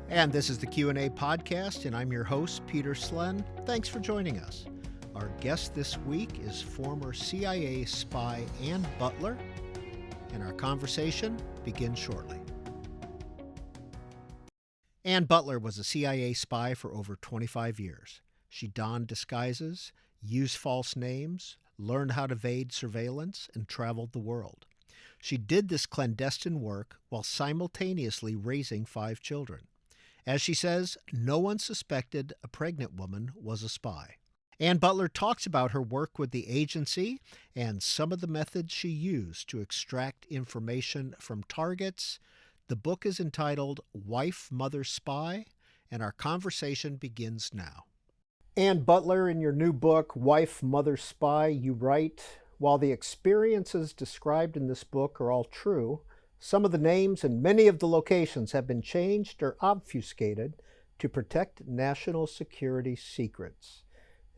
And this is the Q&A podcast, and I'm your host, Peter Slen. Thanks for joining us. Our guest this week is former CIA spy Ann Butler, and our conversation begins shortly. Ann Butler was a CIA spy for over 25 years. She donned disguises, used false names, learned how to evade surveillance, and traveled the world. She did this clandestine work while simultaneously raising 5 children. As she says, no one suspected a pregnant woman was a spy. Ann Butler talks about her work with the agency and some of the methods she used to extract information from targets. The book is entitled Wife, Mother, Spy, and our conversation begins now. Ann Butler, in your new book, Wife, Mother, Spy, you write, while the experiences described in this book are all true, some of the names and many of the locations have been changed or obfuscated to protect national security secrets.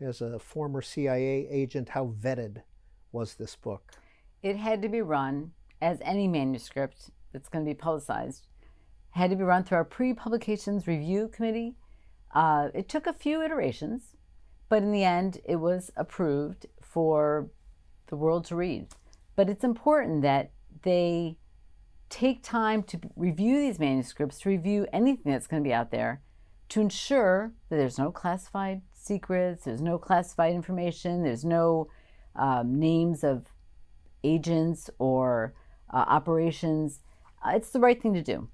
As a former CIA agent, how vetted was this book? It had to be run, as any manuscript that's going to be publicized, had to be run through our pre-publications review committee. It took a few iterations, but in the end, it was approved for the world to read. But it's important that they take time to review these manuscripts, to review anything that's going to be out there, to ensure that there's no classified secrets, there's no classified information, there's no names of agents or operations. It's the right thing to do.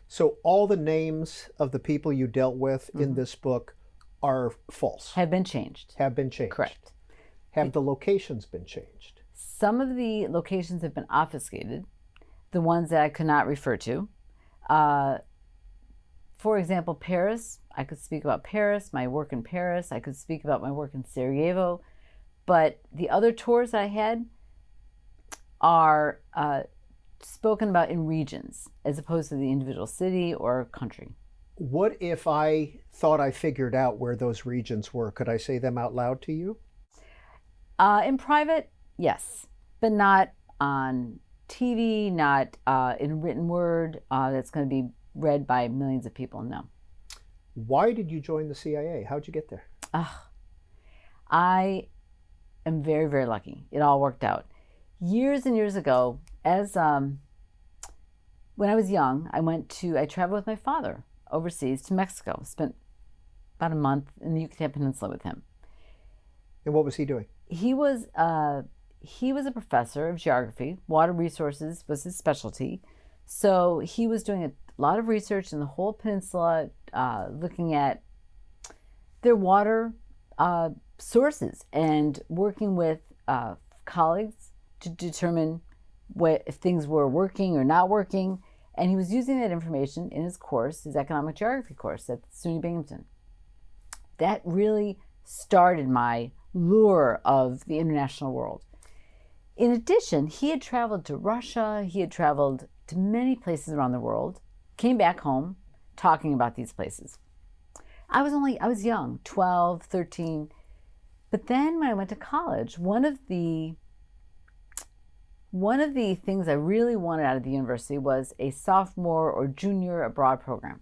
So all the names of the people you dealt with in this book are false? Have been changed. Have been changed. Correct. Have the locations been changed? Some of the locations have been obfuscated, the ones that I could not refer to. For example, Paris. I could speak about Paris, my work in Paris. I could speak about my work in Sarajevo. But the other tours I had are spoken about in regions as opposed to the individual city or country. What if I thought I figured out where those regions were? Could I say them out loud to you? In private, yes, but not on TV, not in written word that's going to be read by millions of people, no. Why did you join the CIA? How'd you get there? I am very, very lucky. It all worked out. Years and years ago, as when I was young, I traveled with my father overseas to Mexico. Spent about a month in the Yucatan Peninsula with him. And what was he doing? He was a professor of geography. Water resources was his specialty. So he was doing a lot of research in the whole peninsula, looking at their water sources and working with colleagues to determine if things were working or not working. And he was using that information in his course, his economic geography course at SUNY Binghamton. That really started my lure of the international world. In addition, he had traveled to Russia, he had traveled to many places around the world, came back home talking about these places. I was young, 12, 13. But then when I went to college, one of the things I really wanted out of the university was a sophomore or junior abroad program.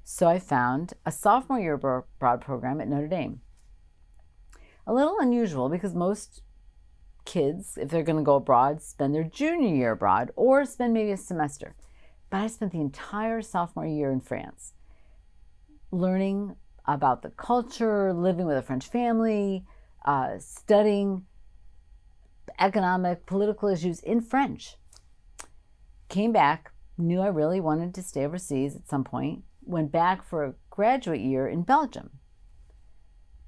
So I found a sophomore year abroad program at Notre Dame. A little unusual because most kids, if they're going to go abroad, spend their junior year abroad or spend maybe a semester. But I spent the entire sophomore year in France, learning about the culture, living with a French family, studying economic, political issues in French. Came back, knew I really wanted to stay overseas at some point, went back for a graduate year in Belgium.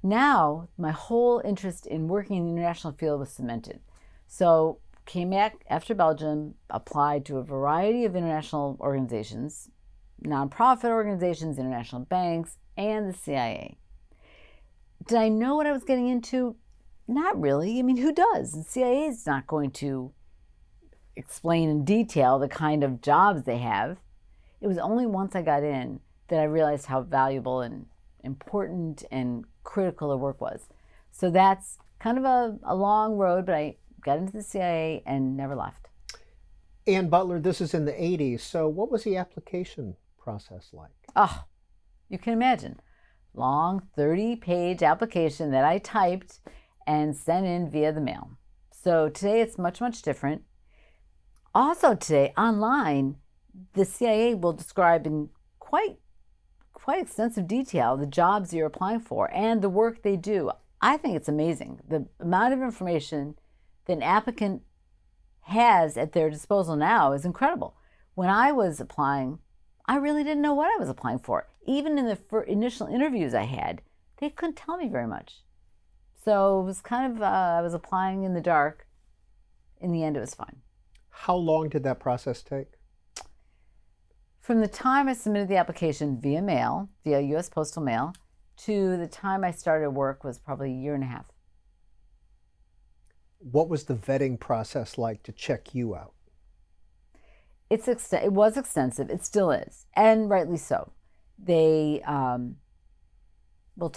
Now, my whole interest in working in the international field was cemented. So, came back after Belgium, applied to a variety of international organizations, nonprofit organizations, international banks, and the CIA. Did I know what I was getting into? Not really. I mean, who does? The CIA is not going to explain in detail the kind of jobs they have. It was only once I got in that I realized how valuable and important and critical the work was. So that's kind of a long road, but I got into the CIA and never left. And Butler, this is in the 80s. So what was the application process like? Oh, you can imagine. Long 30-page application that I typed and sent in via the mail. So today it's much, much different. Also today, online, the CIA will describe in quite extensive detail the jobs you're applying for and the work they do. I think it's amazing. The amount of information that an applicant has at their disposal now is incredible. When I was applying, I really didn't know what I was applying for. Even in the initial interviews I had, they couldn't tell me very much. So it was kind of, I was applying in the dark. In the end, it was fine. How long did that process take? From the time I submitted the application via mail, via U.S. Postal Mail, to the time I started work was probably a year and a half. What was the vetting process like to check you out? It was extensive. It still is, and rightly so. They will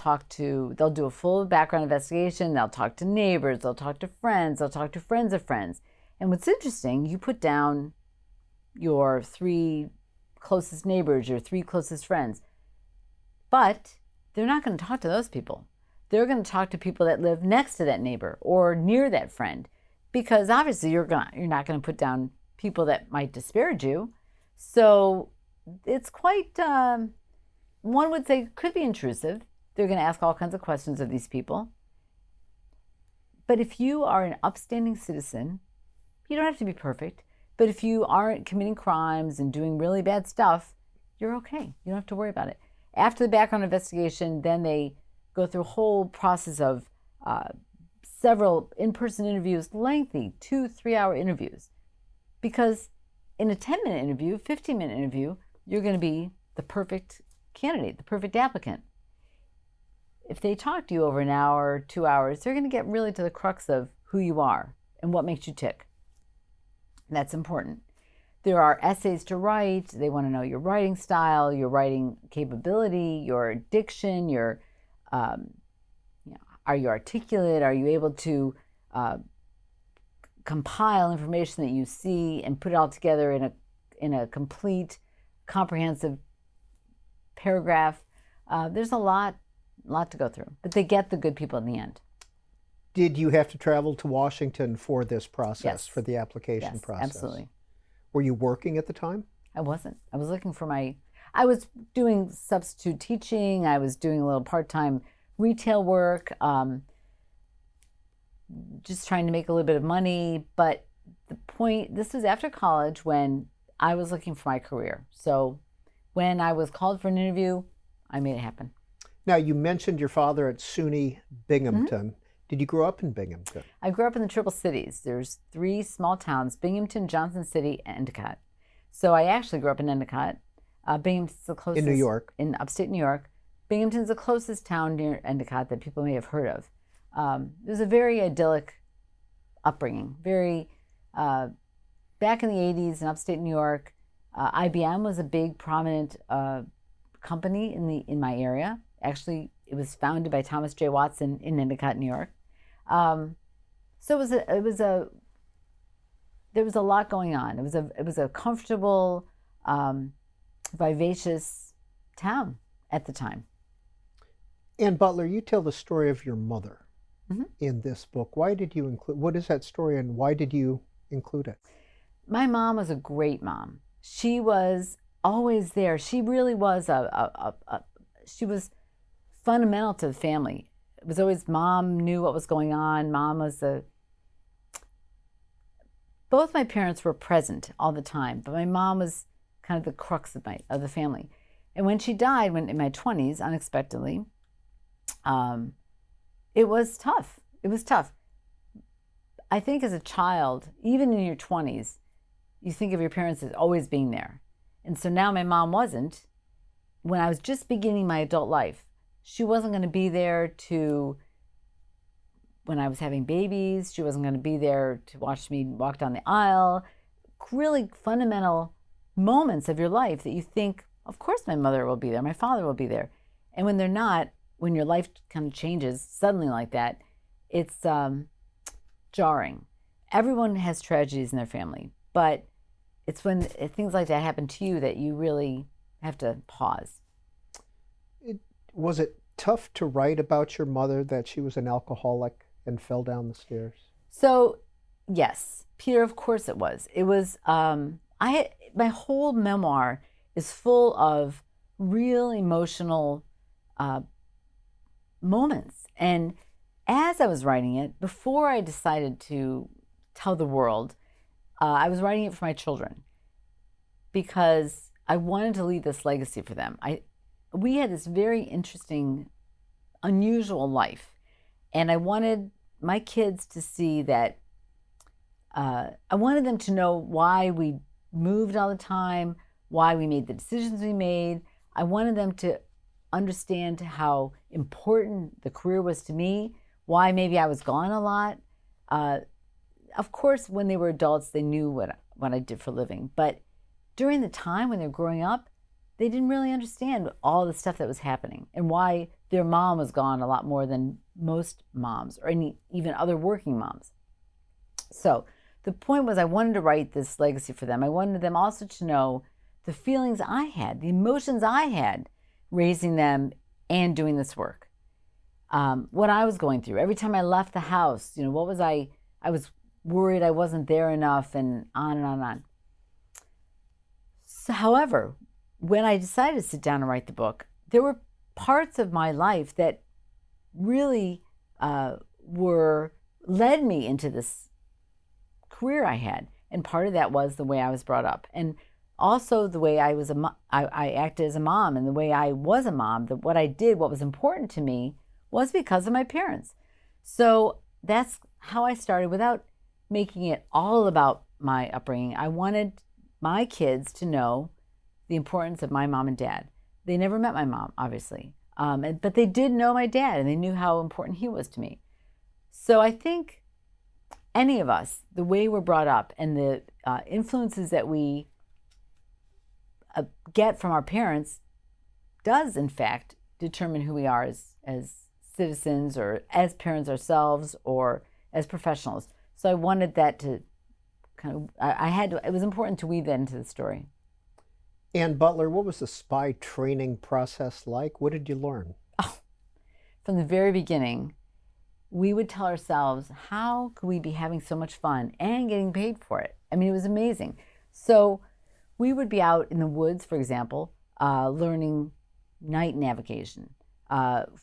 they'll do a full background investigation. They'll talk to neighbors. They'll talk to friends. They'll talk to friends of friends. And what's interesting, you put down your 3 closest neighbors, your 3 closest friends, but they're not going to talk to those people. They're going to talk to people that live next to that neighbor or near that friend, because obviously you're not going to put down people that might disparage you. So it's quite, one would say, could be intrusive. They're going to ask all kinds of questions of these people. But if you are an upstanding citizen, you don't have to be perfect, but if you aren't committing crimes and doing really bad stuff, you're okay. You don't have to worry about it. After the background investigation, then they go through a whole process of several in-person interviews, lengthy 2-3-hour interviews. Because in a 10-minute interview, 15-minute interview, you're going to be the perfect candidate, the perfect applicant. If they talk to you over an hour, 2 hours, they're going to get really to the crux of who you are and what makes you tick. That's important. There are essays to write. They want to know your writing style, your writing capability, your diction, your, are you articulate? Are you able to compile information that you see and put it all together in a complete, comprehensive paragraph? There's a lot to go through, but they get the good people in the end. Did you have to travel to Washington for this process, Yes. for the application process? Absolutely. Were you working at the time? I wasn't. I was looking for I was doing substitute teaching. I was doing a little part-time retail work, just trying to make a little bit of money. But this was after college when I was looking for my career. So when I was called for an interview, I made it happen. Now, you mentioned your father at SUNY Binghamton. Mm-hmm. Did you grow up in Binghamton? I grew up in the Triple Cities. There's 3 small towns, Binghamton, Johnson City, and Endicott. So I actually grew up in Endicott. Binghamton's the closest. In New York. In upstate New York. Binghamton's the closest town near Endicott that people may have heard of. It was a very idyllic upbringing. Very, back in the 80s in upstate New York, IBM was a big, prominent company in my area. Actually, it was founded by Thomas J. Watson in Endicott, New York. So there was a lot going on. It was a comfortable, vivacious town at the time. And Butler, you tell the story of your mother mm-hmm. in this book. Why did you include? What is that story, and why did you include it? My mom was a great mom. She was always there. She really was she was fundamental to the family. It was always mom knew what was going on. Mom was both my parents were present all the time, but my mom was kind of the crux of the family. And when she died, in my 20s, unexpectedly, it was tough. It was tough. I think as a child, even in your 20s, you think of your parents as always being there. And so now my mom wasn't. When I was just beginning my adult life, she wasn't going to be there when I was having babies. She wasn't going to be there to watch me walk down the aisle. Really fundamental moments of your life that you think, of course my mother will be there, my father will be there. And when they're not, when your life kind of changes suddenly like that, it's jarring. Everyone has tragedies in their family, but it's when things like that happen to you that you really have to pause. Was it tough to write about your mother, that she was an alcoholic and fell down the stairs? So, yes, Peter, of course it was. It was, my whole memoir is full of real emotional moments. And as I was writing it, before I decided to tell the world, I was writing it for my children because I wanted to leave this legacy for them. We had this very interesting, unusual life, and I wanted my kids to see that. I wanted them to know why we moved all the time, why we made the decisions we made. I wanted them to understand how important the career was to me, why maybe I was gone a lot. Of course, when they were adults, they knew what I did for a living. But during the time when they were growing up, they didn't really understand all the stuff that was happening and why their mom was gone a lot more than most moms or even other working moms. So the point was I wanted to write this legacy for them. I wanted them also to know the feelings I had, the emotions I had raising them and doing this work. What I was going through. Every time I left the house, what was I was worried I wasn't there enough, and on and on and on. So, however, when I decided to sit down and write the book, there were parts of my life that really led me into this career I had. And part of that was the way I was brought up. And also the way I acted as a mom, and the way I was a mom, what I did, what was important to me was because of my parents. So that's how I started without making it all about my upbringing. I wanted my kids to know the importance of my mom and dad. They never met my mom, obviously, but they did know my dad, and they knew how important he was to me. So I think any of us, the way we're brought up and the influences that we get from our parents does, in fact, determine who we are as citizens or as parents ourselves or as professionals. So I wanted that to it was important to weave that into the story. And Butler, what was the spy training process like? What did you learn? Oh, from the very beginning, we would tell ourselves, how could we be having so much fun and getting paid for it? I mean, it was amazing. So we would be out in the woods, for example, learning night navigation,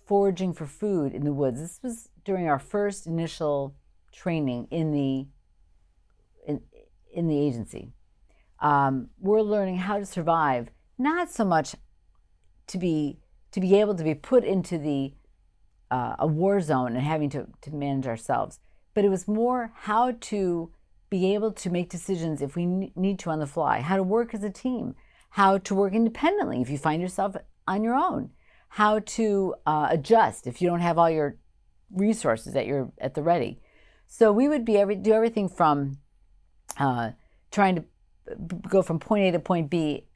foraging for food in the woods. This was during our first initial training in the agency. We're learning how to survive, not so much to be able to be put into a war zone and having to manage ourselves, but it was more how to be able to make decisions if we need to on the fly, how to work as a team, how to work independently if you find yourself on your own, how to adjust if you don't have all your resources at the ready. So we would do everything from trying to go from point A to point B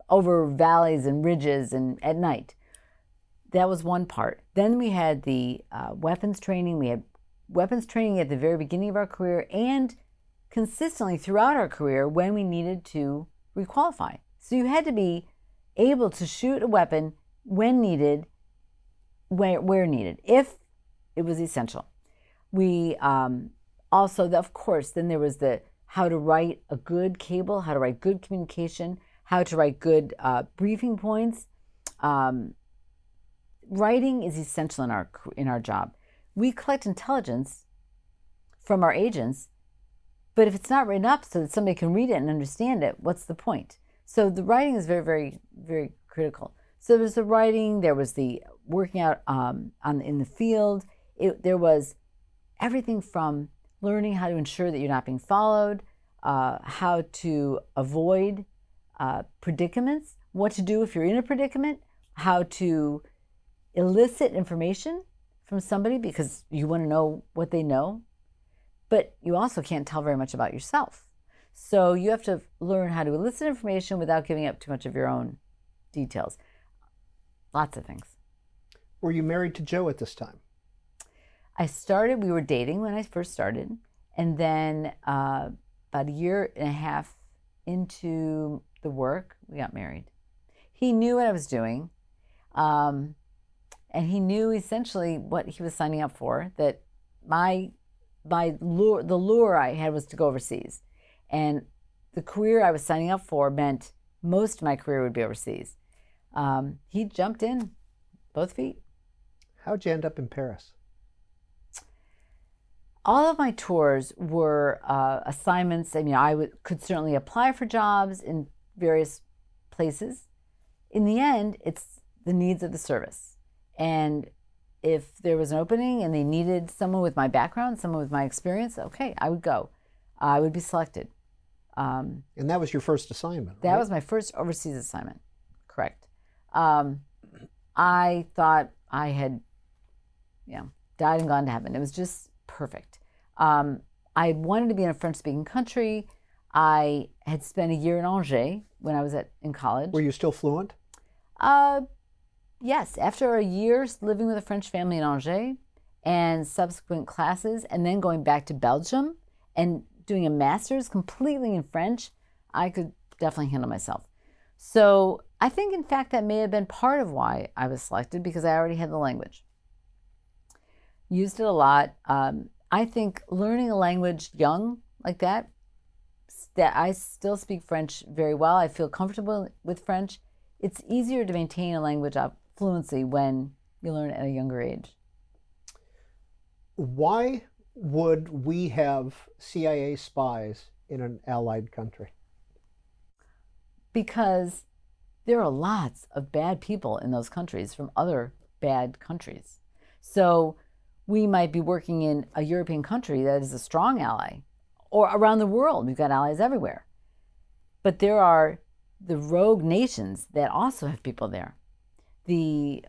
over valleys and ridges and at night. That was one part. Then we had the weapons training. We had weapons training at the very beginning of our career and consistently throughout our career when we needed to requalify. So you had to be able to shoot a weapon when needed, where needed, if it was essential. We also, of course, then there was how to write a good cable, how to write good communication, how to write good briefing points. Writing is essential in our job. We collect intelligence from our agents, but if it's not written up so that somebody can read it and understand it, what's the point? So the writing is very, very, very critical. So there's the writing, there was the working out in the field. There was everything from learning how to ensure that you're not being followed, how to avoid predicaments, what to do if you're in a predicament, how to elicit information from somebody because you want to know what they know, but you also can't tell very much about yourself. So you have to learn how to elicit information without giving up too much of your own details. Lots of things. Were you married to Joe at this time? We were dating when I first started, and then about a year and a half into the work, we got married. He knew what I was doing, and he knew essentially what he was signing up for, that the lure I had was to go overseas. And the career I was signing up for meant most of my career would be overseas. He jumped in, both feet. How'd you end up in Paris? All of my tours were assignments. I mean, could certainly apply for jobs in various places. In the end, it's the needs of the service. And if there was an opening and they needed someone with my background, someone with my experience, okay, I would go. I would be selected. And that was your first assignment, right? That was my first overseas assignment, correct. I thought I had, died and gone to heaven. It was just perfect. I wanted to be in a French-speaking country. I had spent a year in Angers when I was in college. Were you still fluent? Yes. After a year living with a French family in Angers and subsequent classes, and then going back to Belgium and doing a master's completely in French, I could definitely handle myself. So I think, in fact, that may have been part of why I was selected, because I already had the language. Used it a lot. I think learning a language young like that I still speak French very well. I feel comfortable with French. It's easier to maintain a language fluency when you learn at a younger age. Why would we have CIA spies in an allied country? Because there are lots of bad people in those countries from other bad countries. So we might be working in a European country that is a strong ally, or around the world. We've got allies everywhere. But there are the rogue nations that also have people there. The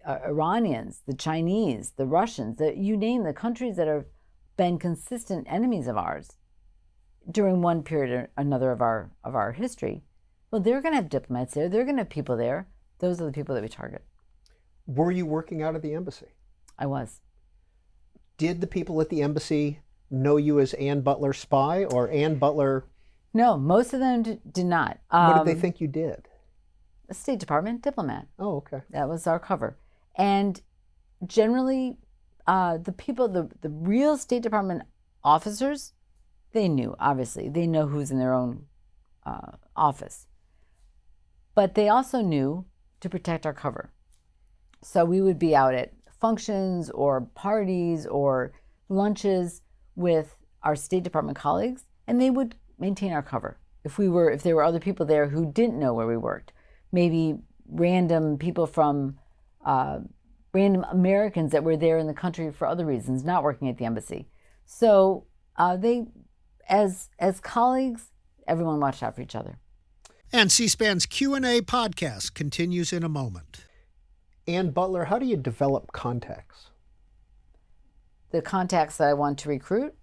Iranians, the Chinese, the Russians, you name the countries that have been consistent enemies of ours during one period or another of our history. Well, they're going to have diplomats there. They're going to have people there. Those are the people that we target. Were you working out of the embassy? I was. Did the people at the embassy know you as Ann Butler spy, or Ann Butler? No, most of them did not. What did they think you did? A State Department diplomat. Oh, okay. That was our cover. And generally, the people, the real State Department officers, they knew, obviously. They know who's in their own office. But they also knew to protect our cover. So we would be out at functions or parties or lunches with our State Department colleagues, and they would maintain our cover. If there were other people there who didn't know where we worked, maybe random people from random Americans that were there in the country for other reasons, not working at the embassy. So they, as colleagues, everyone watched out for each other. And C-SPAN's Q&A podcast continues in a moment. Ann Butler, how do you develop contacts? The contacts that I want to recruit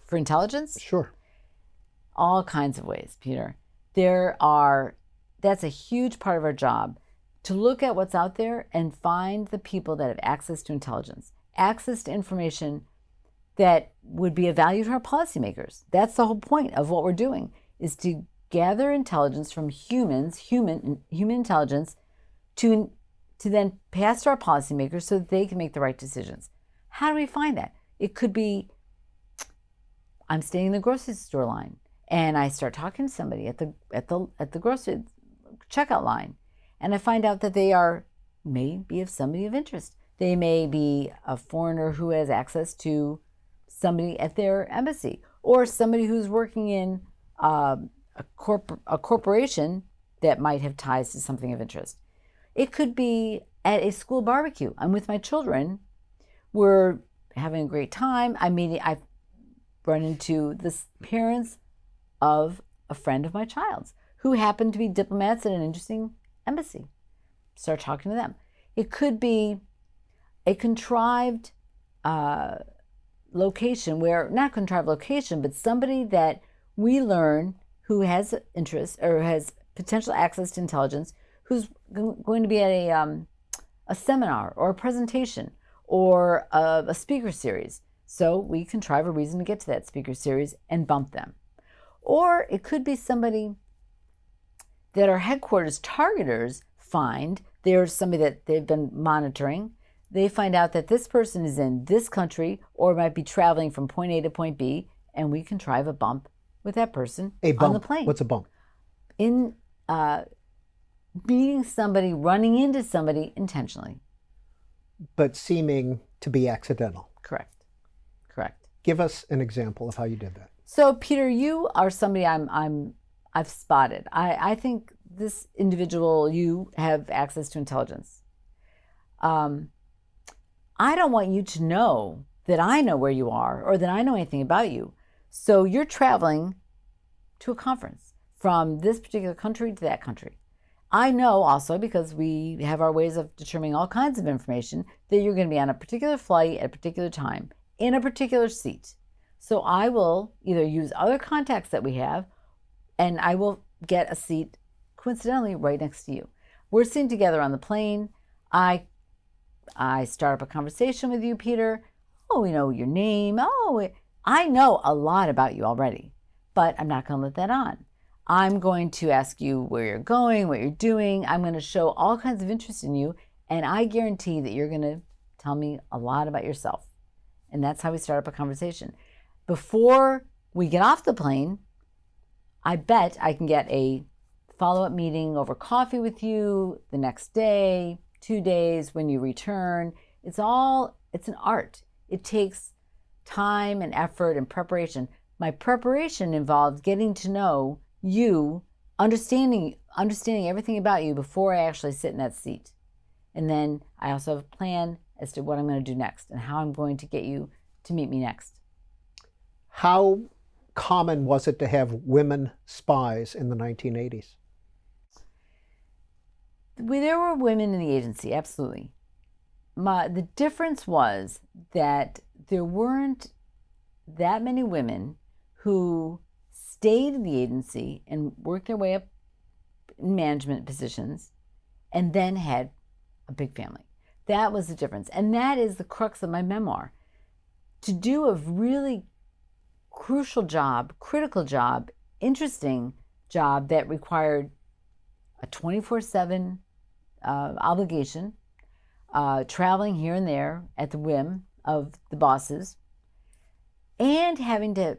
for intelligence? Sure. All kinds of ways, Peter. That's a huge part of our job, to look at what's out there and find the people that have access to intelligence, access to information that would be of value to our policymakers. That's the whole point of what we're doing, is to gather intelligence from human intelligence to then pass to our policymakers so that they can make the right decisions. How do we find that? It could be, I'm standing in the grocery store line and I start talking to somebody at the grocery checkout line, and I find out that they may be of somebody of interest. They may be a foreigner who has access to somebody at their embassy, or somebody who's working in a corporation that might have ties to something of interest. It could be at a school barbecue. I'm with my children. We're having a great time. I've run into the parents of a friend of my child's who happened to be diplomats at an interesting embassy. Start talking to them. It could be a contrived location not contrived location, but somebody that we learn who has interest or has potential access to intelligence, who's going to be at a seminar or a presentation or a speaker series. So we contrive a reason to get to that speaker series and bump them. Or it could be somebody that our headquarters targeters find. There's somebody that they've been monitoring. They find out that this person is in this country or might be traveling from point A to point B, and we contrive a bump with that person on the plane. What's a bump? In meeting somebody, running into somebody intentionally. But seeming to be accidental. Correct. Give us an example of how you did that. So, Peter, you are somebody I've spotted. I think this individual, you have access to intelligence. I don't want you to know that I know where you are or that I know anything about you. So you're traveling to a conference from this particular country to that country. I know also, because we have our ways of determining all kinds of information, that you're going to be on a particular flight at a particular time in a particular seat. So I will either use other contacts that we have, and I will get a seat coincidentally right next to you. We're sitting together on the plane. I start up a conversation with you, Peter. Oh, we know your name. Oh, I know a lot about you already, but I'm not going to let that on. I'm going to ask you where you're going, what you're doing. I'm going to show all kinds of interest in you, and I guarantee that you're going to tell me a lot about yourself. And that's how we start up a conversation. Before we get off the plane, I bet I can get a follow-up meeting over coffee with you the next day, 2 days, when you return. It's an art. It takes time and effort and preparation. My preparation involved getting to know you, understanding everything about you before I actually sit in that seat. And then I also have a plan as to what I'm going to do next and how I'm going to get you to meet me next. How common was it to have women spies in the 1980s? There were women in the agency, absolutely. The difference was that there weren't that many women who stayed in the agency and worked their way up in management positions and then had a big family. That was the difference. And that is the crux of my memoir. To do a really crucial job, critical job, interesting job that required a 24/7 obligation, traveling here and there at the whim of the bosses, and having to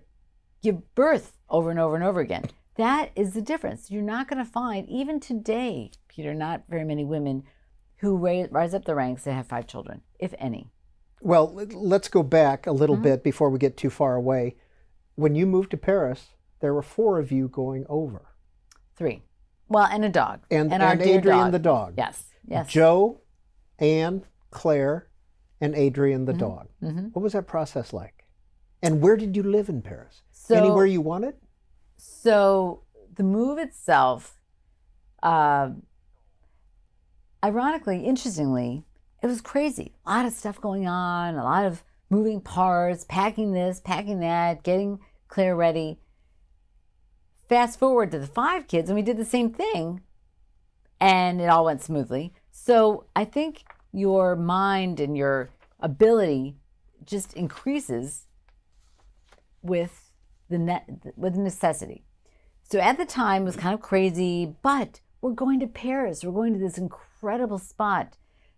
give birth over and over and over again. That is the difference. You're not going to find, even today, Peter, not very many women who rise up the ranks and have 5 children, if any. Well, let's go back a little bit before we get too far away. When you moved to Paris, there were 4 of you going over. 3. Well, and a dog. And our Adrian dog. the dog. Yes. Joe, Anne, Claire, and Adrian the dog. What was that process like? And where did you live in Paris? Anywhere you wanted? So the move itself, ironically, interestingly, it was crazy. A lot of stuff going on, a lot of moving parts, packing this, packing that, getting Claire ready. Fast forward to the 5 kids, and we did the same thing, and it all went smoothly. So I think your mind and your ability just increases with the necessity. So at the time, it was kind of crazy, but we're going to Paris. We're going to this incredible spot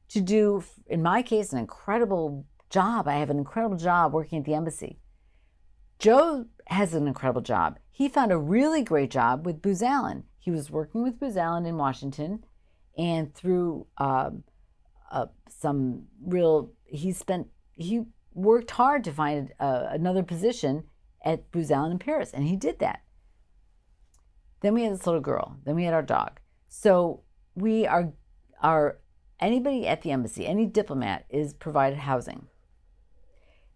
to do, in my case, an incredible job. I have an incredible job working at the embassy. Joe has an incredible job. He found a really great job with Booz Allen. He was working with Booz Allen in Washington, and through he worked hard to find another position at Booz Allen in Paris, and he did that. Then we had this little girl. Then we had our dog. So we are anybody at the embassy, any diplomat is provided housing.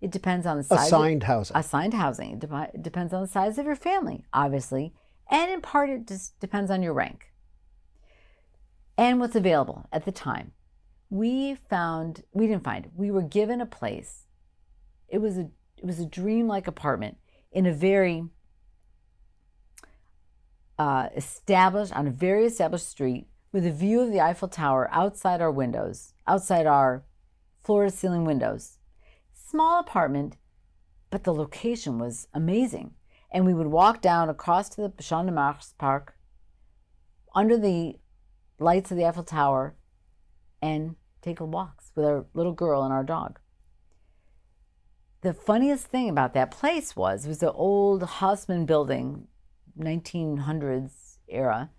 It depends on the size. Assigned housing. Assigned housing. It depends on the size of your family, obviously. And in part, it just depends on your rank and what's available at the time. We didn't find it. We were given a place. It was a dream-like apartment in a very established street with a view of the Eiffel Tower outside our windows, outside our floor-to-ceiling windows. Small apartment, but the location was amazing. And we would walk down across to the Champ de Mars Park under the lights of the Eiffel Tower and take walks with our little girl and our dog. The funniest thing about that place was it was the old Haussmann building, 1900s era,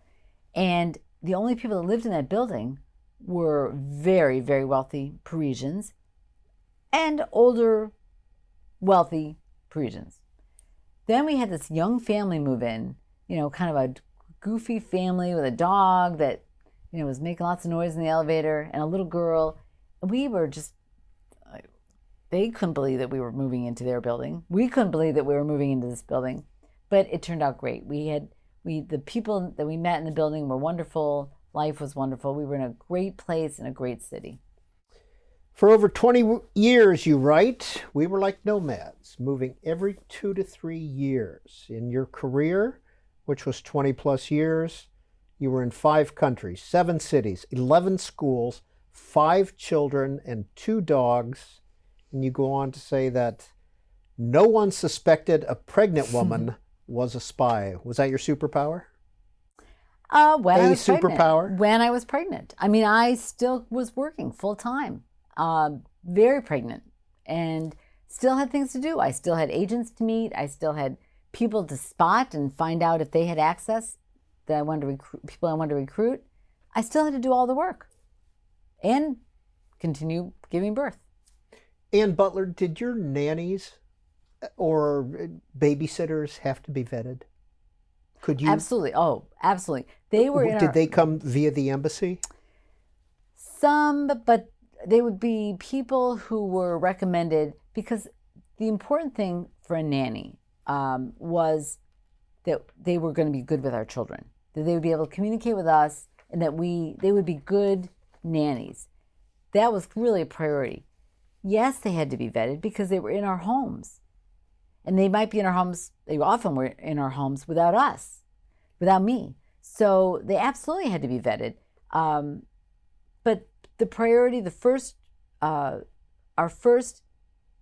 and the only people that lived in that building were very, very wealthy Parisians and older, wealthy Parisians. Then we had this young family move in, kind of a goofy family with a dog that, was making lots of noise in the elevator, and a little girl. We were just, they couldn't believe that we were moving into their building. We couldn't believe that we were moving into this building, but it turned out great. The people that we met in the building were wonderful. Life was wonderful. We were in a great place in a great city. For over 20 years, you write, we were like nomads, moving every 2 to 3 years. In your career, which was 20 plus years, you were in 5 countries, 7 cities, 11 schools, 5 children, and 2 dogs. And you go on to say that no one suspected a pregnant woman was a spy. Was that your superpower? When I was superpower? Pregnant. When I was pregnant. I mean, I still was working full time, very pregnant, and still had things to do. I still had agents to meet. I still had people to spot and find out if they had access that I wanted to recruit, people I wanted to recruit. I still had to do all the work and continue giving birth. And Butler, did your nannies or babysitters have to be vetted? Could you? Absolutely. Oh, absolutely. They were. Did they come via the embassy? Some, but they would be people who were recommended, because the important thing for a nanny was that they were going to be good with our children, that they would be able to communicate with us, and that they would be good nannies. That was really a priority. Yes, they had to be vetted because they were in our homes. And they might be in our homes, they often were in our homes without us, without me. So they absolutely had to be vetted. But the priority, our first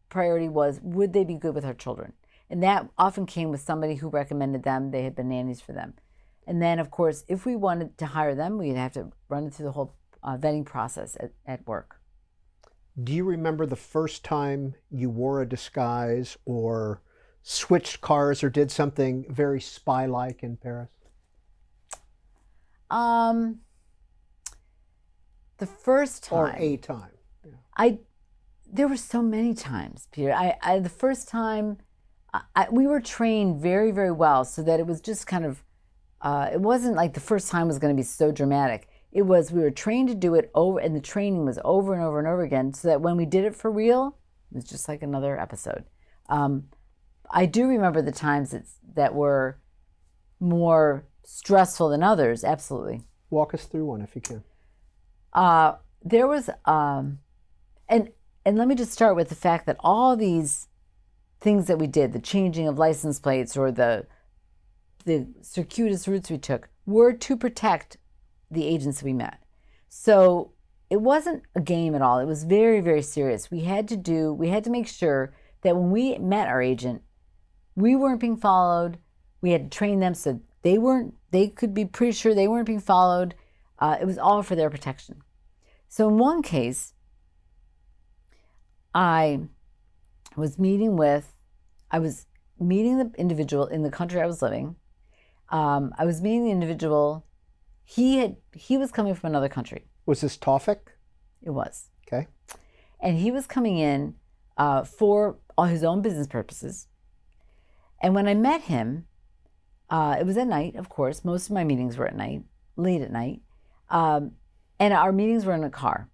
priority was, would they be good with our children? And that often came with somebody who recommended them. They had been nannies for them. And then, of course, if we wanted to hire them, we'd have to run through the whole vetting process at work. Do you remember the first time you wore a disguise or switched cars or did something very spy-like in Paris? The first time. Or a time. Yeah. There were so many times, Peter. The first time, we were trained very, very well, so that it was just kind of, it wasn't like the first time was going to be so dramatic. It was, we were trained to do it over, and the training was over and over and over again, so that when we did it for real, it was just like another episode. I do remember the times that were more stressful than others, absolutely. Walk us through one if you can. There was, and let me just start with the fact that all these things that we did, the changing of license plates or the circuitous routes we took, were to protect the agents we met. So it wasn't a game at all. It was very, very serious. We had to make sure that when we met our agent, we weren't being followed. We had to train them so they could be pretty sure they weren't being followed. It was all for their protection. So in one case, I was meeting the individual in the country I was living. I was meeting the individual. He was coming from another country. Was this Tawfik? It was. Okay. And he was coming in for all his own business purposes. And when I met him, it was at night, of course. Most of my meetings were at night, late at night. And our meetings were in a car.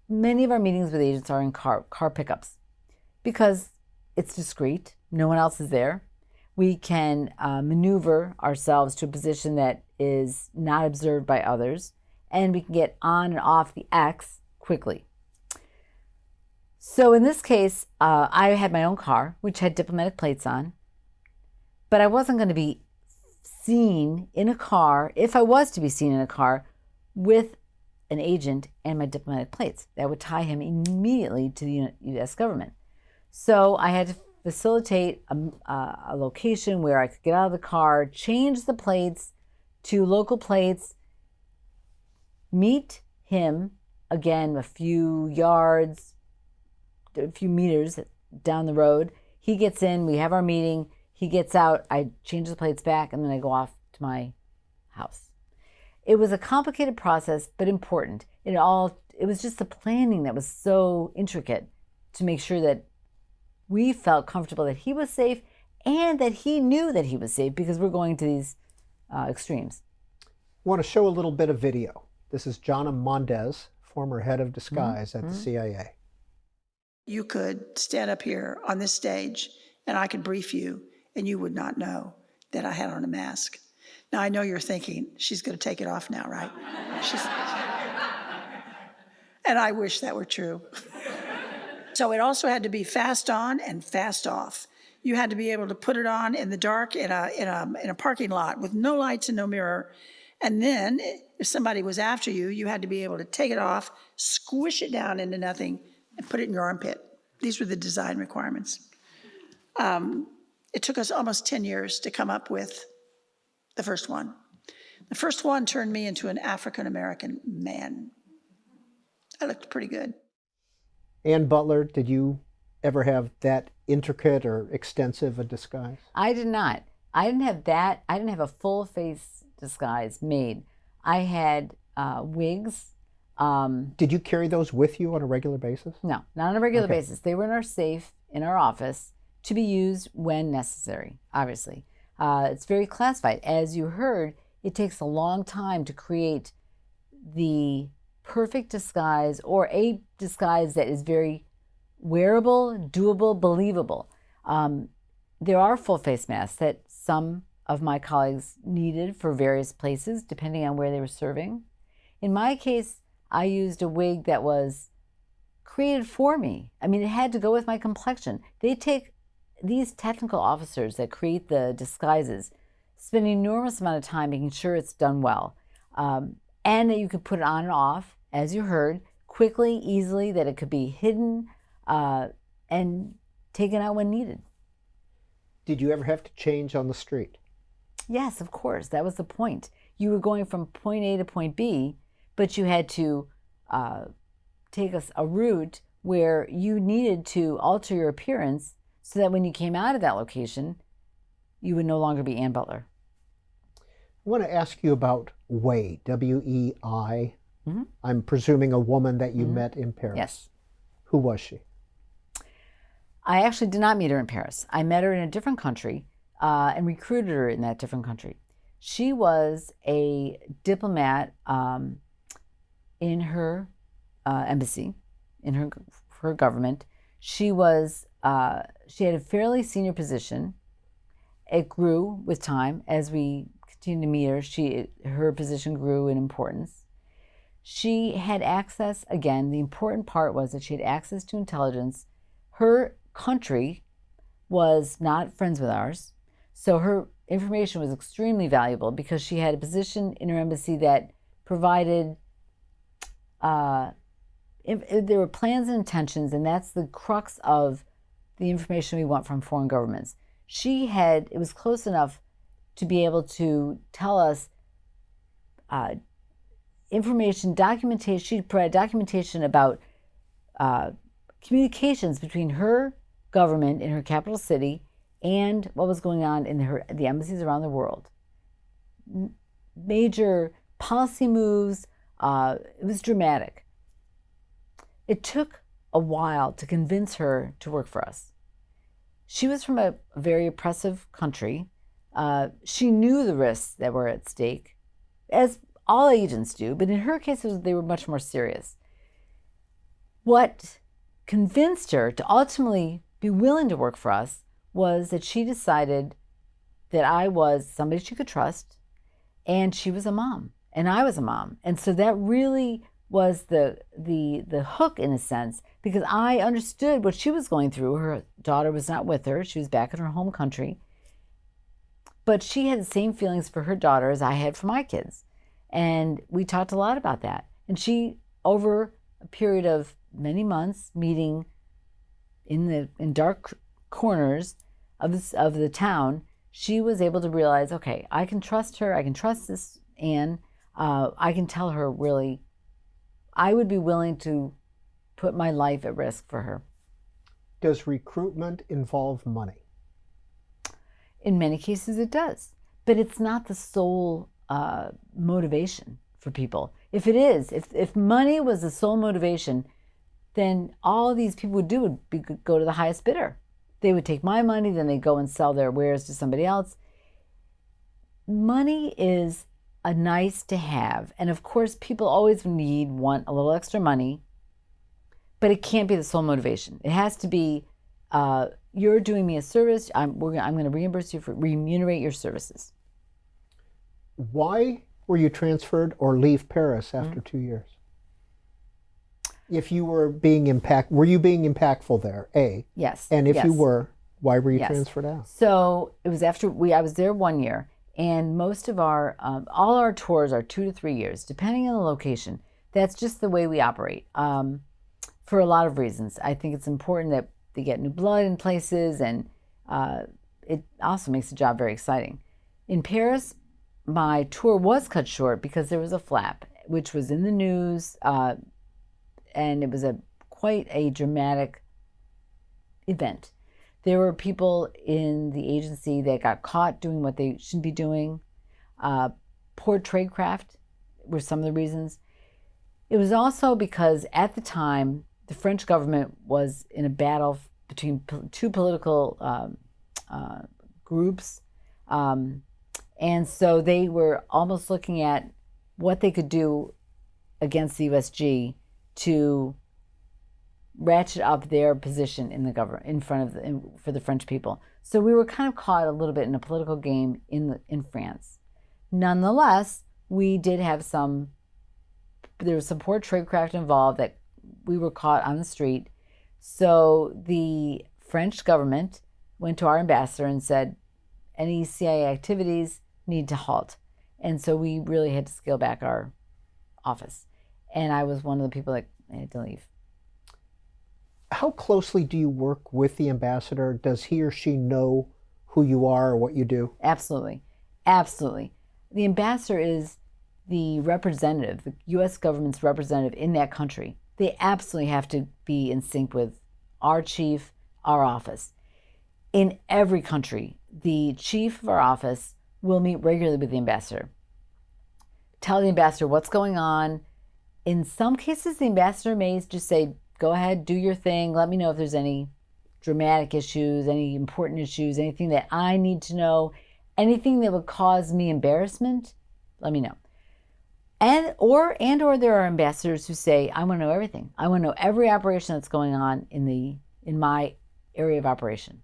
Many of our meetings with agents are in car pickups because it's discreet. No one else is there. We can maneuver ourselves to a position that is not observed by others, and we can get on and off the X quickly. So in this case, I had my own car, which had diplomatic plates on, but I wasn't going to be seen in a car, if I was to be seen in a car, with an agent and my diplomatic plates. That would tie him immediately to the U.S. government. So I had to facilitate a location where I could get out of the car, change the plates to local plates, meet him again a few yards, a few meters down the road. He gets in, we have our meeting, he gets out, I change the plates back, and then I go off to my house. It was a complicated process, but important. It was just the planning that was so intricate to make sure that we felt comfortable that he was safe and that he knew that he was safe, because we're going to these extremes. I want to show a little bit of video. This is Jana Mondez, former head of disguise at the CIA. You could stand up here on this stage and I could brief you and you would not know that I had on a mask. Now, I know you're thinking, she's going to take it off now, right? And I wish that were true. So it also had to be fast on and fast off. You had to be able to put it on in the dark in a parking lot with no lights and no mirror. And then if somebody was after you, you had to be able to take it off, squish it down into nothing, and put it in your armpit. These were the design requirements. It took us almost 10 years to come up with the first one. The first one turned me into an African-American man. I looked pretty good. Ann Butler, did you ever have that intricate or extensive a disguise? I did not. I didn't have that. I didn't have a full face disguise made. I had wigs. Did you carry those with you on a regular basis? No, not on a regular basis. They were in our safe in our office to be used when necessary, obviously. It's very classified. As you heard, it takes a long time to create the perfect disguise, or a disguise that is very wearable, doable, believable. There are full face masks that some of my colleagues needed for various places, depending on where they were serving. In my case, I used a wig that was created for me. I mean, it had to go with my complexion. They take these technical officers that create the disguises, spend an enormous amount of time making sure it's done well, and that you could put it on and off, as you heard, quickly, easily, that it could be hidden and taken out when needed. Did you ever have to change on the street? Yes, of course. That was the point. You were going from point A to point B, but you had to take a route where you needed to alter your appearance so that when you came out of that location, you would no longer be Ann Butler. I want to ask you about Wei, W-E-I. I'm presuming a woman that you met in Paris. Yes. Who was she? I actually did not meet her in Paris. I met her in a different country and recruited her in that different country. She was a diplomat in her embassy, in her government. She had a fairly senior position. It grew with time as we continued to meet her. Her position grew in importance. She had access, again, the important part was that she had access to intelligence. Her country was not friends with ours, so her information was extremely valuable because she had a position in her embassy that provided, there were plans and intentions, and that's the crux of the information we want from foreign governments. It was close enough to be able to tell us information, documentation. She'd provide documentation about communications between her government in her capital city and what was going on in the embassies around the world. Major policy moves. It was dramatic. It took a while to convince her to work for us. She was from a very oppressive country. She knew the risks that were at stake, as all agents do, but in her case, they were much more serious. What convinced her to ultimately be willing to work for us was that she decided that I was somebody she could trust, and she was a mom, and I was a mom. And so that really was the hook, in a sense, because I understood what she was going through. Her daughter was not with her. She was back in her home country. But she had the same feelings for her daughter as I had for my kids. And we talked a lot about that. And she, over a period of many months, meeting in dark corners of the town, she was able to realize, okay, I can trust her, I can trust this Anne, I can tell her really, I would be willing to put my life at risk for her. Does recruitment involve money? In many cases it does, but it's not the sole motivation for people. If it is, if money was the sole motivation, then all these people would do would be go to the highest bidder. They would take my money, then they go and sell their wares to somebody else. Money is a nice to have, and of course people always want a little extra money, but it can't be the sole motivation. It has to be, you're doing me a service, I'm going to remunerate your services. Why were you transferred or leave Paris after 2 years? If you were being were you being impactful there? A. Yes. And if yes. you were, why were you Yes. transferred out? So it was after I was there 1 year, and most of our, all our tours are 2 to 3 years, depending on the location. That's just the way we operate, for a lot of reasons. I think it's important that they get new blood in places, and it also makes the job very exciting. In Paris, my tour was cut short because there was a flap, which was in the news, and it was quite a dramatic event. There were people in the agency that got caught doing what they shouldn't be doing. Poor tradecraft were some of the reasons. It was also because at the time, the French government was in a battle between two political groups. And so they were almost looking at what they could do against the USG to ratchet up their position in the government for the French people. So we were kind of caught a little bit in a political game in France. Nonetheless, we did have there was some poor tradecraft involved that we were caught on the street. So the French government went to our ambassador and said, any CIA activities need to halt. And so we really had to scale back our office. And I was one of the people that had to leave. How closely do you work with the ambassador? Does he or she know who you are or what you do? Absolutely. Absolutely. The ambassador is the representative, the U.S. government's representative in that country. They absolutely have to be in sync with our chief, our office. In every country, the chief of our office will meet regularly with the ambassador. Tell the ambassador what's going on. In some cases, the ambassador may just say, go ahead, do your thing. Let me know if there's any dramatic issues, any important issues, anything that I need to know, anything that would cause me embarrassment, let me know. Or there are ambassadors who say, I want to know everything. I want to know every operation that's going on in my area of operation.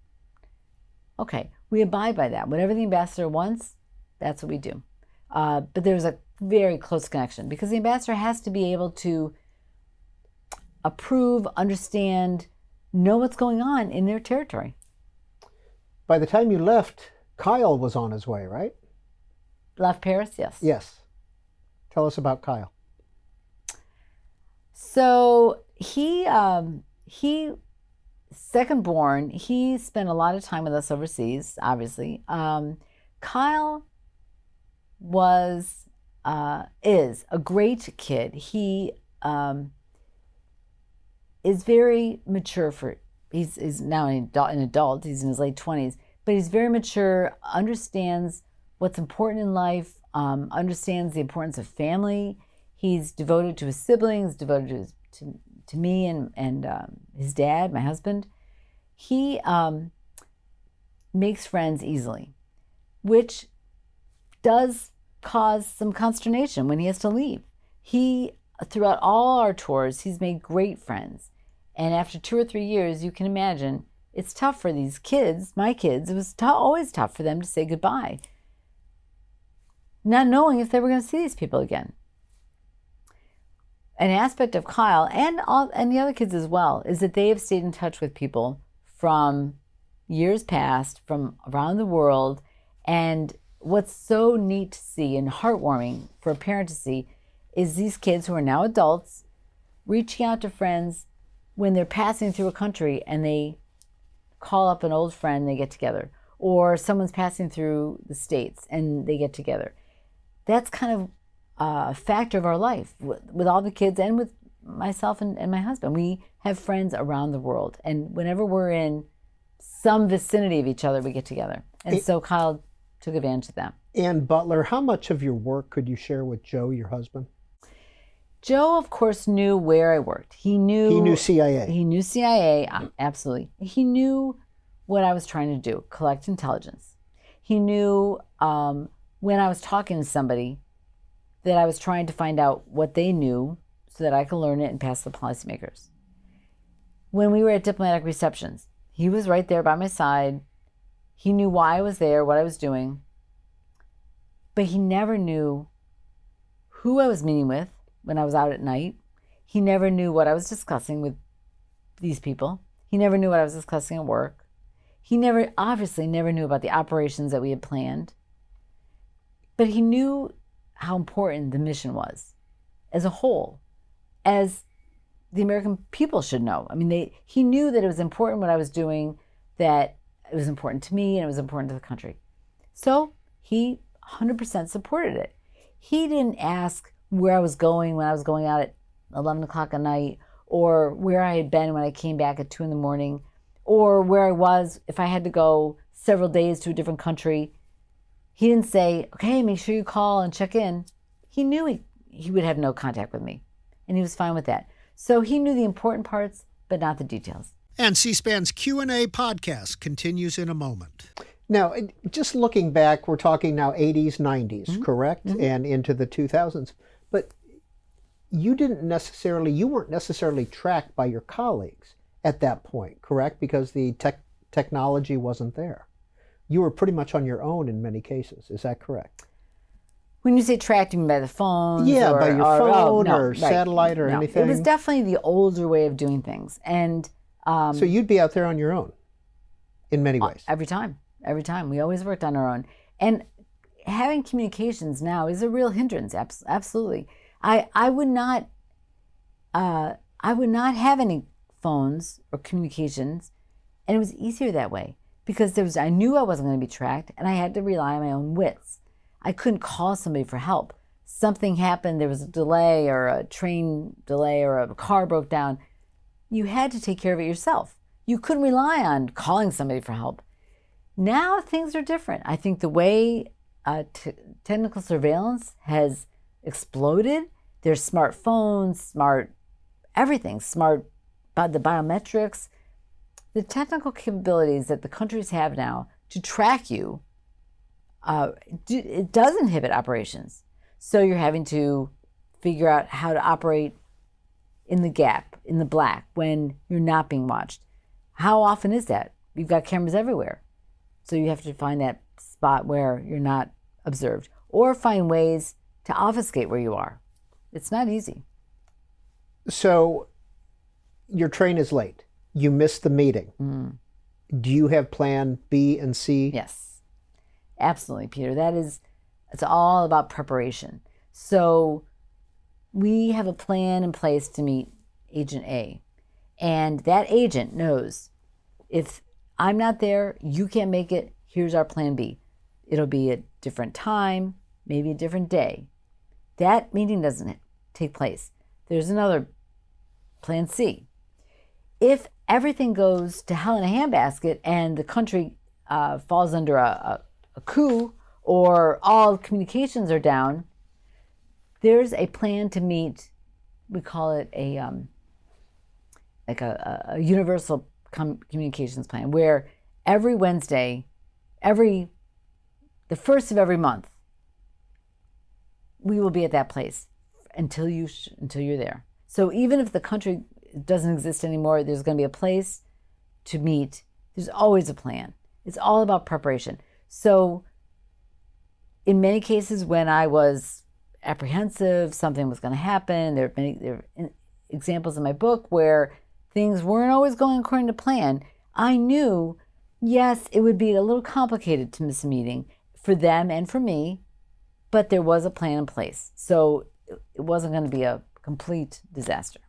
Okay, we abide by that. Whatever the ambassador wants, that's what we do. But there's a very close connection because the ambassador has to be able to approve, understand, know what's going on in their territory. By the time you left, Kyle was on his way, right? Left Paris, yes. Yes. Tell us about Kyle. So he second born, he spent a lot of time with us overseas, obviously. Kyle is a great kid. He is very mature he's now an adult, he's in his late 20s, but he's very mature, understands what's important in life, understands the importance of family. He's devoted to his siblings, devoted to me and his dad, my husband. He makes friends easily, which does cause some consternation when he has to leave. Throughout all our tours, he's made great friends. And after 2 or 3 years, you can imagine, it's tough for these kids, my kids, it was always tough for them to say goodbye, not knowing if they were going to see these people again. An aspect of Kyle and the other kids as well is that they have stayed in touch with people from years past, from around the world. And what's so neat to see and heartwarming for a parent to see is these kids who are now adults reaching out to friends when they're passing through a country and they call up an old friend, they get together. Or someone's passing through the States and they get together. That's kind of a factor of our life with all the kids and with myself and my husband. We have friends around the world. And whenever we're in some vicinity of each other, we get together. And so Kyle took advantage of that. And Butler, how much of your work could you share with Joe, your husband? Joe, of course, knew where I worked. He knew CIA. He knew CIA, absolutely. He knew what I was trying to do, collect intelligence. He knew when I was talking to somebody that I was trying to find out what they knew so that I could learn it and pass the policymakers. When we were at diplomatic receptions, he was right there by my side. He knew why I was there, what I was doing, but he never knew who I was meeting with when I was out at night. He never knew what I was discussing with these people. He never knew what I was discussing at work. He obviously never knew about the operations that we had planned, but he knew how important the mission was as a whole, as the American people should know. I mean, he knew that it was important what I was doing, that it was important to me and it was important to the country. So he 100% supported it. He didn't ask where I was going when I was going out at 11 o'clock at night, or where I had been when I came back at 2 in the morning, or where I was if I had to go several days to a different country. He didn't say, okay, make sure you call and check in. He knew he would have no contact with me, and he was fine with that. So he knew the important parts, but not the details. And C-SPAN's Q&A podcast continues in a moment. Now, just looking back, we're talking now 80s, 90s, correct? And into the 2000s. But you weren't necessarily tracked by your colleagues at that point, correct? Because the technology wasn't there. You were pretty much on your own in many cases. Is that correct? When you say tracked, you mean by the phone? Yeah, by your phone or right. satellite or anything? It was definitely the older way of doing things. And so you'd be out there on your own in many ways? Every time. We always worked on our own. And having communications now is a real hindrance, absolutely. I would not have any phones or communications, and it was easier that way because I knew I wasn't going to be tracked, and I had to rely on my own wits. I couldn't call somebody for help. Something happened, there was a delay or a train delay or a car broke down. You had to take care of it yourself. You couldn't rely on calling somebody for help. Now things are different. I think the way technical surveillance has exploded, there's smartphones, smart everything, smart the biometrics, the technical capabilities that the countries have now to track you, it does inhibit operations. So you're having to figure out how to operate in the gap, in the black, when you're not being watched. How often is that? You've got cameras everywhere. So you have to find that spot where you're not observed, or find ways to obfuscate where you are. It's not easy. So your train is late. You missed the meeting. Do you have plan B and C? Yes, absolutely, Peter. It's all about preparation. So we have a plan in place to meet Agent A. And that agent knows if I'm not there, you can't make it, here's our plan B. It'll be a different time, maybe a different day. That meeting doesn't take place. There's another plan C. If everything goes to hell in a handbasket and the country falls under a coup or all communications are down, there's a plan to meet, we call it a universal communications plan, where every Wednesday, the first of every month, we will be at that place until you're there. So even if the country doesn't exist anymore, there's going to be a place to meet. There's always a plan. It's all about preparation. So in many cases, when I was apprehensive, something was going to happen, there are examples in my book where things weren't always going according to plan. I knew, yes, it would be a little complicated to miss a meeting for them and for me, but there was a plan in place. So it wasn't going to be a complete disaster.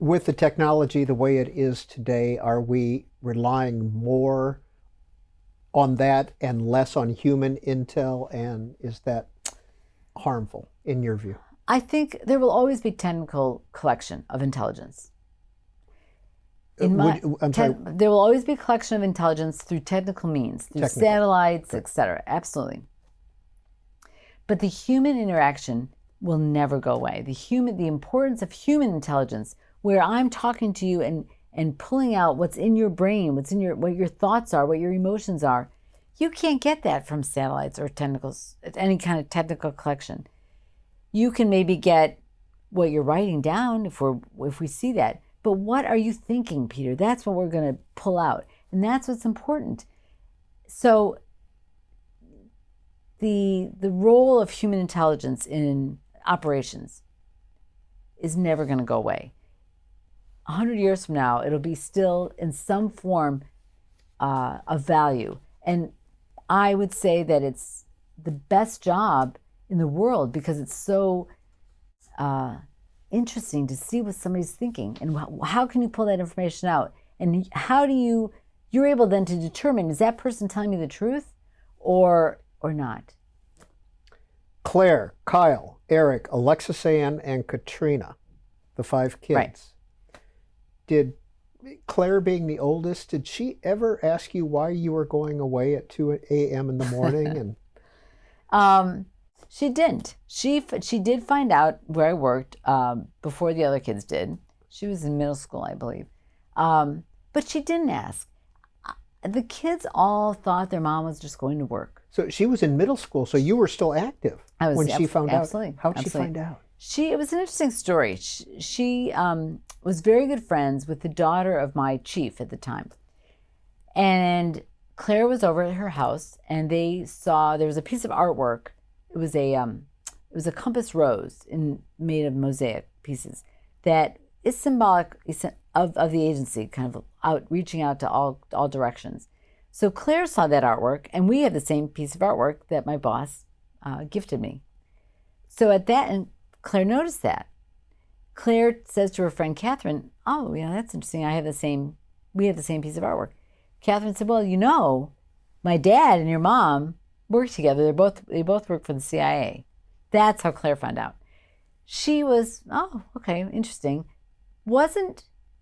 With the technology the way it is today, are we relying more on that and less on human intel? And is that harmful in your view? I think there will always be technical collection of intelligence. I'm sorry. There will always be a collection of intelligence through technical means, through satellites, etc. Absolutely. But the human interaction will never go away. The importance of human intelligence, where I'm talking to you and pulling out what's in your brain, what your thoughts are, what your emotions are, you can't get that from satellites or any kind of technical collection. You can maybe get what you're writing down if we see that. But what are you thinking, Peter? That's what we're going to pull out. And that's what's important. So the role of human intelligence in operations is never going to go away. 100 years from now, it'll be still in some form of value. And I would say that it's the best job in the world because it's so interesting to see what somebody's thinking and how can you pull that information out, and how do you're able then to determine, is that person telling me the truth or not? Claire, Kyle, Eric, Alexis Ann, and Katrina, the 5 kids. Right. Did Claire, being the oldest, did she ever ask you why you were going away at 2 a.m. in the morning? And she didn't. She did find out where I worked before the other kids did. She was in middle school, I believe. But she didn't ask. The kids all thought their mom was just going to work. So she was in middle school, so you were still active when she found absolutely, out. How did absolutely. she find out? It was an interesting story. She was very good friends with the daughter of my chief at the time. And Claire was over at her house, and they saw there was a piece of artwork. It was a compass rose made of mosaic pieces that is symbolic of the agency, kind of reaching out to all directions. So Claire saw that artwork, and we had the same piece of artwork that my boss gifted me. So at that, and Claire noticed that. Claire says to her friend Catherine, "Oh, that's interesting. We have the same piece of artwork." Catherine said, "Well, my dad and your mom work together. They both work for the CIA." That's how Claire found out. She was, "Oh, okay, interesting."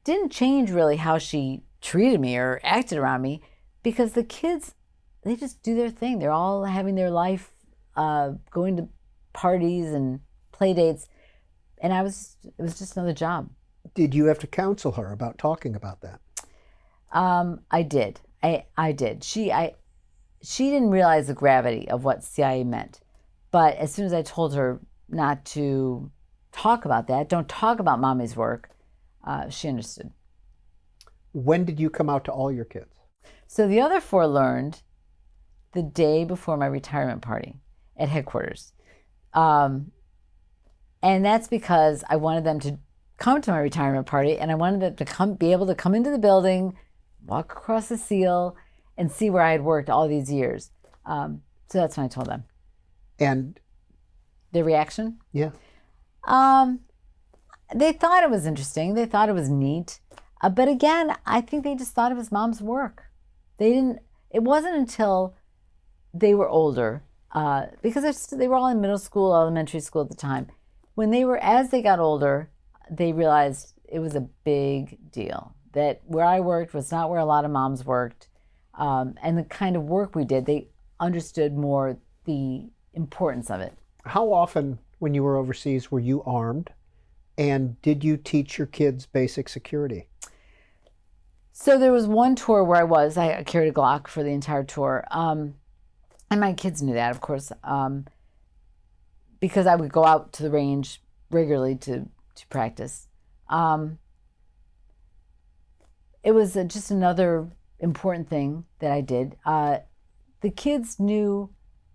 Didn't change really how she treated me or acted around me, because the kids, they just do their thing. They're all having their life, going to parties and play dates, and it was just another job. Did you have to counsel her about talking about that? I did. I did. She didn't realize the gravity of what CIA meant, but as soon as I told her not to talk about that, don't talk about mommy's work, she understood. When did you come out to all your kids? So the other 4 learned the day before my retirement party at headquarters. And that's because I wanted them to come to my retirement party, and I wanted them to be able to come into the building, walk across the seal, and see where I had worked all these years. So that's when I told them. And their reaction? Yeah. They thought it was interesting. They thought it was neat. But again, I think they just thought it was mom's work. It wasn't until they were older, because they were all in middle school, elementary school at the time. As they got older, they realized it was a big deal, that where I worked was not where a lot of moms worked. And the kind of work we did, they understood more the importance of it. How often, when you were overseas, were you armed? And did you teach your kids basic security? So there was one tour where I carried a Glock for the entire tour. And my kids knew that, of course, because I would go out to the range regularly to practice. It was just another important thing that I did. The kids knew,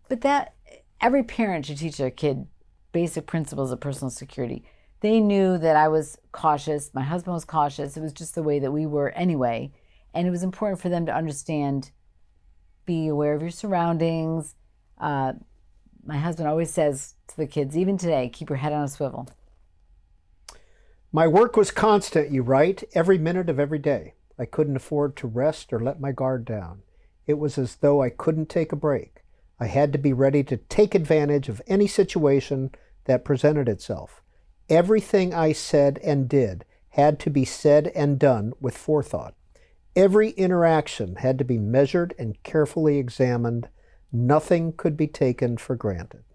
but that every parent should teach their kid basic principles of personal security. They knew that I was cautious. My husband was cautious. It was just the way that we were anyway. And it was important for them to understand, be aware of your surroundings. My husband always says to the kids, even today, keep your head on a swivel. My work was constant, you write, every minute of every day. I couldn't afford to rest or let my guard down. It was as though I couldn't take a break. I had to be ready to take advantage of any situation that presented itself. Everything I said and did had to be said and done with forethought. Every interaction had to be measured and carefully examined. Nothing could be taken for granted.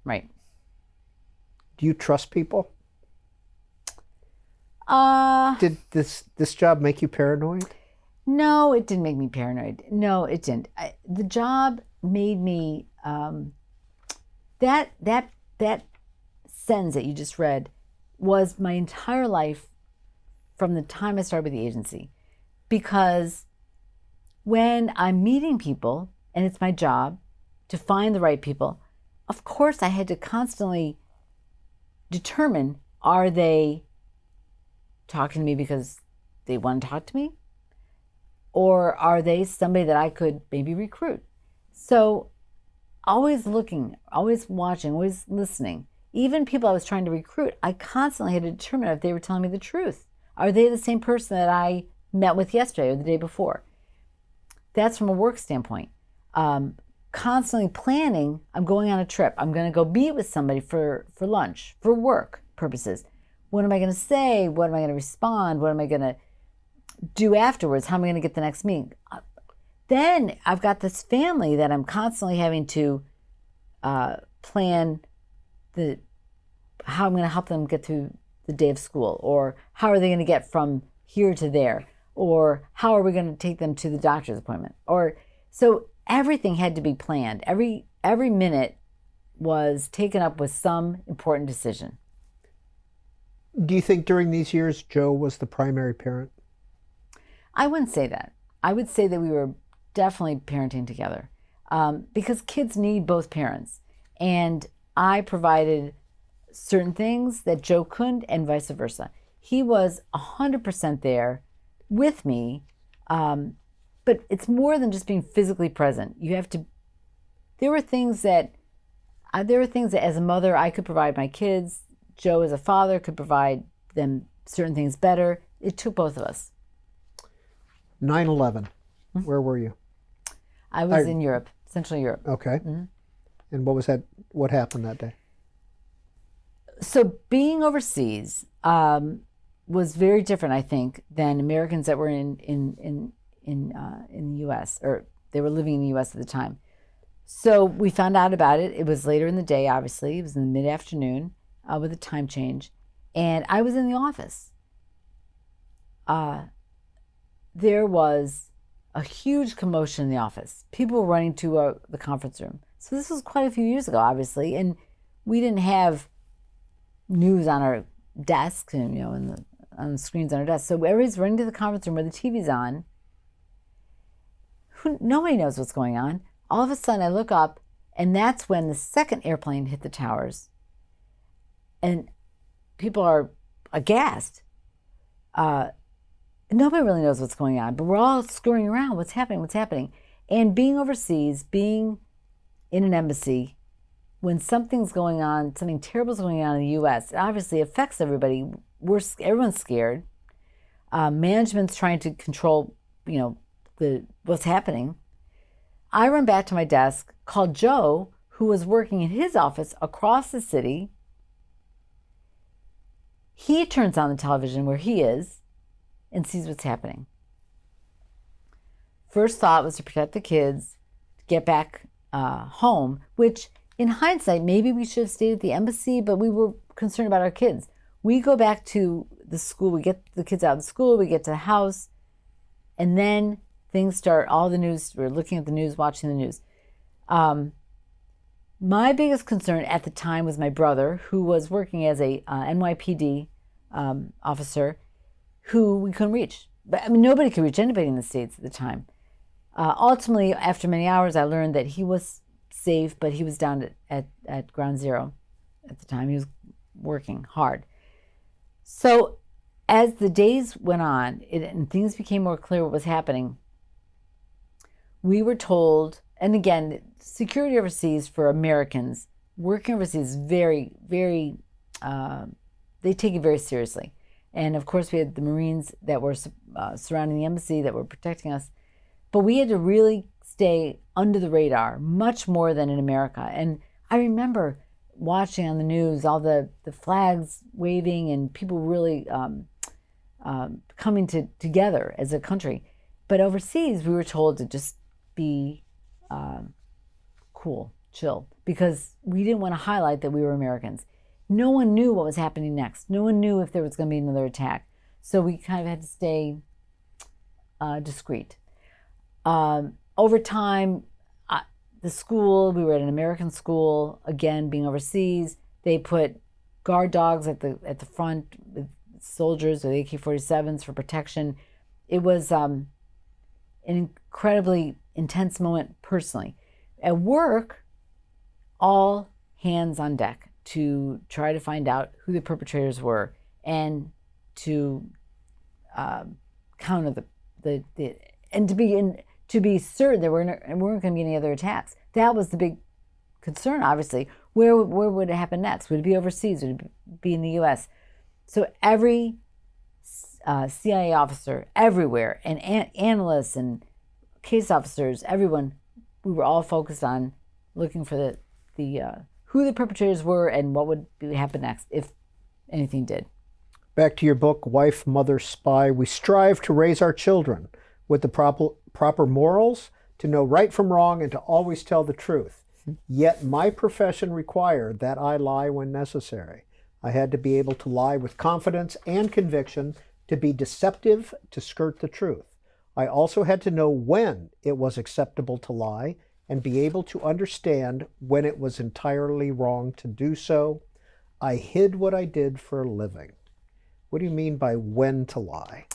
Right. Do you trust people? Uh, Did this job make you paranoid? no, it didn't make me paranoid. No, it didn't. The job made me, that sentence that you just read was my entire life from the time I started with the agency. Because when I'm meeting people, and it's my job to find the right people, of course I had to constantly determine, are they talking to me because they want to talk to me? Or are they somebody that I could maybe recruit? So always looking, always watching, always listening. Even people I was trying to recruit, I constantly had to determine if they were telling me the truth. Are they the same person that I met with yesterday or the day before? That's from a work standpoint. Constantly planning, I'm going on a trip. I'm going to go meet with somebody for lunch, for work purposes. What am I going to say? What am I going to respond? What am I going to do afterwards? How am I going to get the next meeting? Then I've got this family that I'm constantly having to plan how I'm going to help them get through the day of school, or how are they going to get from here to there, or how are we going to take them to the doctor's appointment? Or so everything had to be planned. Every minute was taken up with some important decision. Do you think during these years Joe was the primary parent? I wouldn't say that. I would say that we were definitely parenting together, because kids need both parents. And I provided certain things that Joe couldn't, and vice versa. He was 100% there with me, but it's more than just being physically present. You have to. There were things that as a mother I could provide my kids. Joe as a father could provide them certain things better. It took both of us. 9/11. Where were you? I was in Europe, Central Europe. Okay. Mm-hmm. And what was that? What happened that day? So being overseas was very different, I think, than Americans that were in the U.S. or they were living in the U.S. at the time. So we found out about it. It was later in the day, obviously. It was in the mid-afternoon with a time change, and I was in the office. There was a huge commotion in the office. People were running to the conference room. So this was quite a few years ago, obviously, and we didn't have news on our desks and on the screens on our desks. So everybody's running to the conference room where the TV's on. Nobody knows what's going on. All of a sudden, I look up, and that's when the second airplane hit the towers, and people are aghast. Nobody really knows what's going on, but we're all scurrying around. What's happening? And being overseas, being in an embassy, when something's going on, something terrible is going on in the U.S., it obviously affects everybody. Everyone's scared. Management's trying to control, what's happening. I run back to my desk, called Joe, who was working in his office across the city. He turns on the television where he is and sees what's happening. First thought was to protect the kids, to get back home, which in hindsight, maybe we should have stayed at the embassy, but we were concerned about our kids. We go back to the school, we get the kids out of school, we get to the house, and then things start, all the news, we're looking at the news, watching the news. My biggest concern at the time was my brother, who was working as a NYPD officer, who we couldn't reach. But nobody could reach anybody in the States at the time. Ultimately, after many hours, I learned that he was safe, but he was down at ground zero at the time. He was working hard. So as the days went on and things became more clear what was happening, we were told, and again, security overseas for Americans working overseas is very, very they take it very seriously. And of course, we had the Marines that were surrounding the embassy that were protecting us. But we had to really stay under the radar, much more than in America. And I remember watching on the news all the flags waving and people really coming together as a country. But overseas, we were told to just be cool, chill, because we didn't want to highlight that we were Americans. No one knew what was happening next. No one knew if there was going to be another attack. So we kind of had to stay discreet. Over time, the school, we were at an American school, again, being overseas, they put guard dogs at the front with soldiers with AK-47s for protection. It was an incredibly intense moment personally. At work, all hands on deck to try to find out who the perpetrators were and to counter and to be certain there weren't going to be any other attacks. That was the big concern, obviously. Where would it happen next? Would it be overseas? Would it be in the U.S.? So every CIA officer everywhere, and analysts and case officers, everyone, we were all focused on looking for who the perpetrators were and what would happen next if anything did. Back to your book, Wife, Mother, Spy. We strive to raise our children with the proper morals, to know right from wrong, and to always tell the truth. Yet my profession required that I lie when necessary. I had to be able to lie with confidence and conviction, to be deceptive, to skirt the truth. I also had to know when it was acceptable to lie and be able to understand when it was entirely wrong to do so. I hid what I did for a living. What do you mean by when to lie?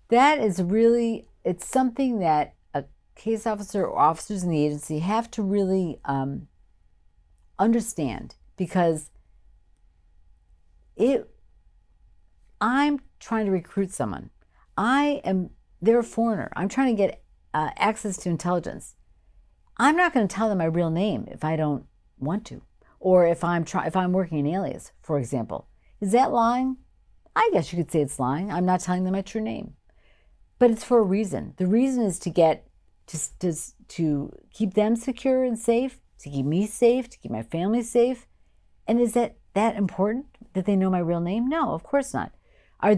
That is really, it's something that a case officer or officers in the agency have to really understand, because I'm trying to recruit someone. They're a foreigner. I'm trying to get access to intelligence. I'm not going to tell them my real name if I don't want to, or if I'm working an alias, for example. Is that lying? I guess you could say it's lying. I'm not telling them my true name, but it's for a reason. The reason is to get to keep them secure and safe, to keep me safe, to keep my family safe. And is that important that they know my real name? No, of course not. Do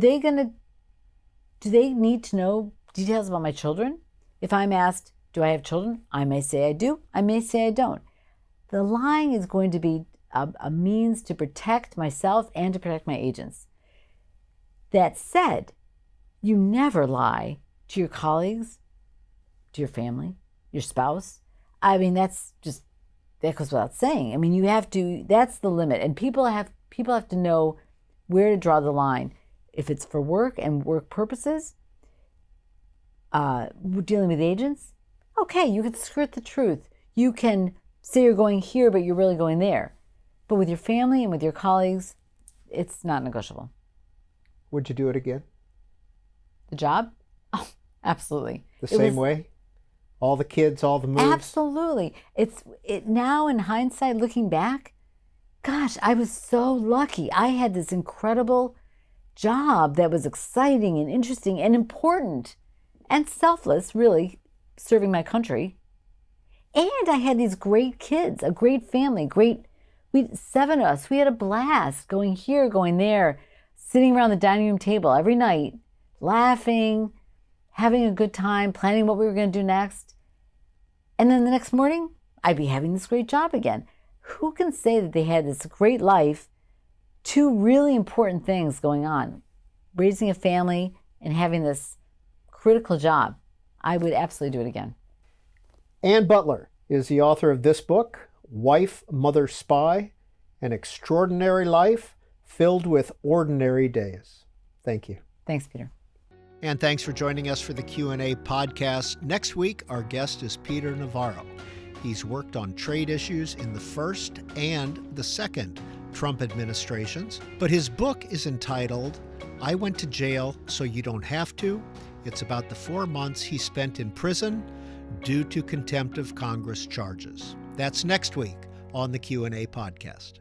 they need to know details about my children? If I'm asked, do I have children? I may say I do. I may say I don't. The lying is going to be a means to protect myself and to protect my agents. That said, you never lie to your colleagues, to your family, your spouse. I mean, that goes without saying. I mean, you have to, that's the limit. And people have to know where to draw the line. If it's for work and work purposes, dealing with agents, okay, you can skirt the truth. You can say you're going here, but you're really going there. But with your family and with your colleagues, it's not negotiable. Would you do it again? The job? Oh, absolutely. The same way? All the kids, all the moves? Absolutely. Now in hindsight, looking back, gosh, I was so lucky. I had this incredible job that was exciting and interesting and important and selfless, really, serving my country. And I had these great kids, a great family, seven of us. We had a blast going here, going there, sitting around the dining room table every night, laughing, having a good time, planning what we were going to do next. And then the next morning, I'd be having this great job again. Who can say that they had this great life, two really important things going on, raising a family and having this critical job? I would absolutely do it again. Ann Butler is the author of this book, Wife, Mother, Spy, An Extraordinary Life Filled with Ordinary Days. Thank you. Thanks, Peter. And thanks for joining us for the Q&A podcast. Next week, our guest is Peter Navarro. He's worked on trade issues in the first and the second Trump administrations, but his book is entitled, I Went to Jail So You Don't Have to. It's about the 4 months he spent in prison due to contempt of Congress charges. That's next week on the Q&A podcast.